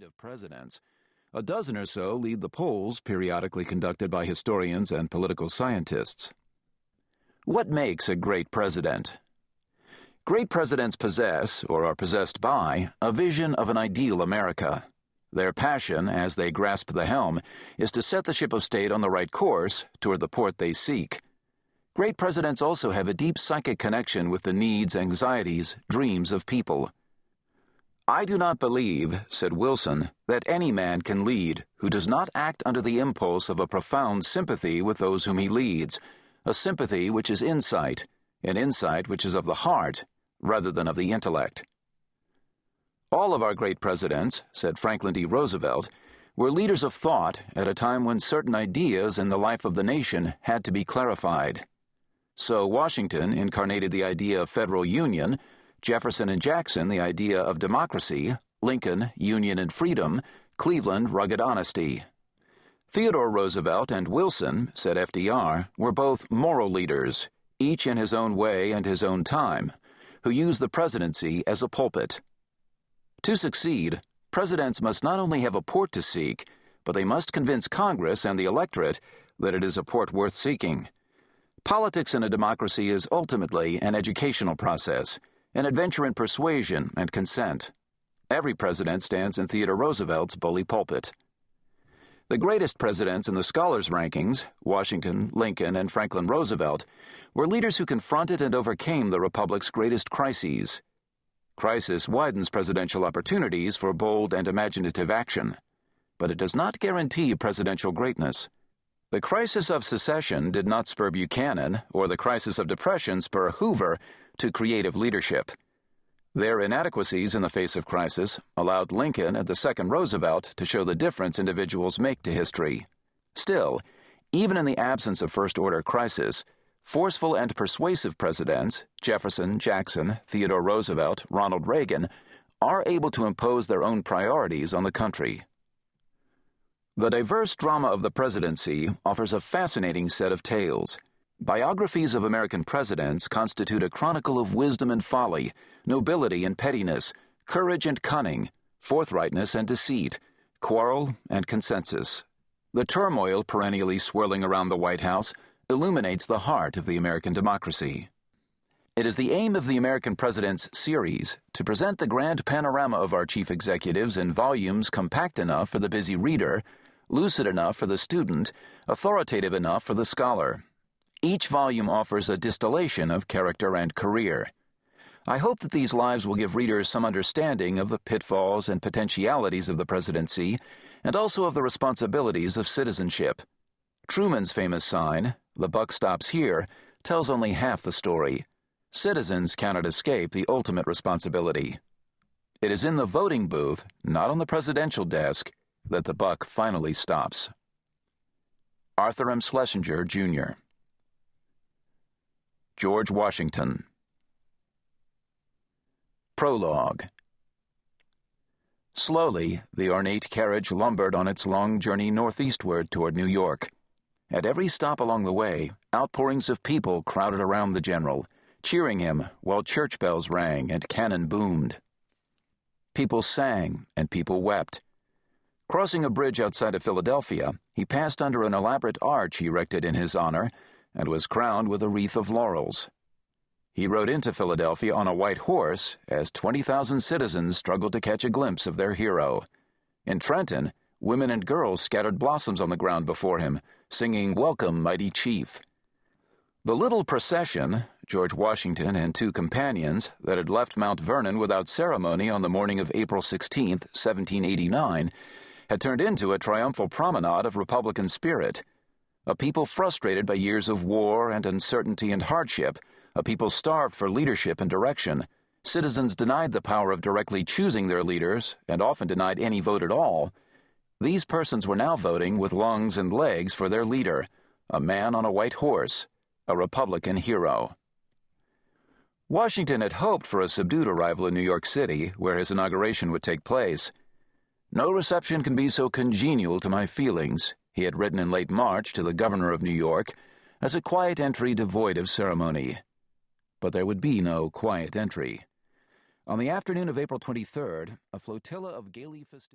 slate of presidents, a dozen or so lead the polls periodically conducted by historians and political scientists. What makes a great president? Great presidents possess, or are possessed by, a vision of an ideal America. Their passion, as they grasp the helm, is to set the ship of state on the right course toward the port they seek. Great presidents also have a deep psychic connection with the needs, anxieties, dreams of people. "I do not believe," said Wilson, "that any man can lead who does not act under the impulse of a profound sympathy with those whom he leads, a sympathy which is insight, an insight which is of the heart, rather than of the intellect." All of our great presidents, said Franklin D. Roosevelt, were leaders of thought at a time when certain ideas in the life of the nation had to be clarified. So Washington incarnated the idea of federal union, Jefferson and Jackson the idea of democracy, Lincoln, union and freedom, Cleveland, rugged honesty. Theodore Roosevelt and Wilson, said FDR, were both moral leaders, each in his own way and his own time, who used the presidency as a pulpit. To succeed, presidents must not only have a port to seek, but they must convince Congress and the electorate that it is a port worth seeking. Politics in a democracy is ultimately an educational process, an adventure in persuasion and consent. Every president stands in Theodore Roosevelt's bully pulpit. The greatest presidents in the scholars' rankings, Washington, Lincoln, and Franklin Roosevelt, were leaders who confronted and overcame the Republic's greatest crises. Crisis widens presidential opportunities for bold and imaginative action, but it does not guarantee presidential greatness. The crisis of secession did not spur Buchanan, or the crisis of depression spur Hoover, to creative leadership. Their inadequacies in the face of crisis allowed Lincoln and the second Roosevelt to show the difference individuals make to history. Still, even in the absence of first-order crisis, forceful and persuasive presidents, Jefferson, Jackson, Theodore Roosevelt, Ronald Reagan, are able to impose their own priorities on the country. The diverse drama of the presidency offers a fascinating set of tales. Biographies of American presidents constitute a chronicle of wisdom and folly, nobility and pettiness, courage and cunning, forthrightness and deceit, quarrel and consensus. The turmoil perennially swirling around the White House illuminates the heart of the American democracy. It is the aim of the American Presidents series to present the grand panorama of our chief executives in volumes compact enough for the busy reader, lucid enough for the student, authoritative enough for the scholar. Each volume offers a distillation of character and career. I hope that these lives will give readers some understanding of the pitfalls and potentialities of the presidency, and also of the responsibilities of citizenship. Truman's famous sign, "The buck stops here," tells only half the story. Citizens cannot escape the ultimate responsibility. It is in the voting booth, not on the presidential desk, that the buck finally stops. Arthur M. Schlesinger, Jr. George Washington. Prologue. Slowly, the ornate carriage lumbered on its long journey northeastward toward New York. At every stop along the way, outpourings of people crowded around the general, cheering him while church bells rang and cannon boomed. People sang and people wept. Crossing a bridge outside of Philadelphia, he passed under an elaborate arch erected in his honor and was crowned with a wreath of laurels. He rode into Philadelphia on a white horse as 20,000 citizens struggled to catch a glimpse of their hero. In Trenton, women and girls scattered blossoms on the ground before him, singing "Welcome, Mighty Chief." The little procession, George Washington and two companions, that had left Mount Vernon without ceremony on the morning of April 16, 1789, had turned into a triumphal promenade of Republican spirit. A people frustrated by years of war and uncertainty and hardship, a people starved for leadership and direction, citizens denied the power of directly choosing their leaders and often denied any vote at all. These persons were now voting with lungs and legs for their leader, a man on a white horse, a Republican hero. Washington had hoped for a subdued arrival in New York City, where his inauguration would take place. "No reception can be so congenial to my feelings," he had written in late March to the governor of New York, "as a quiet entry devoid of ceremony." But there would be no quiet entry. On the afternoon of April 23rd, a flotilla of gaily festooned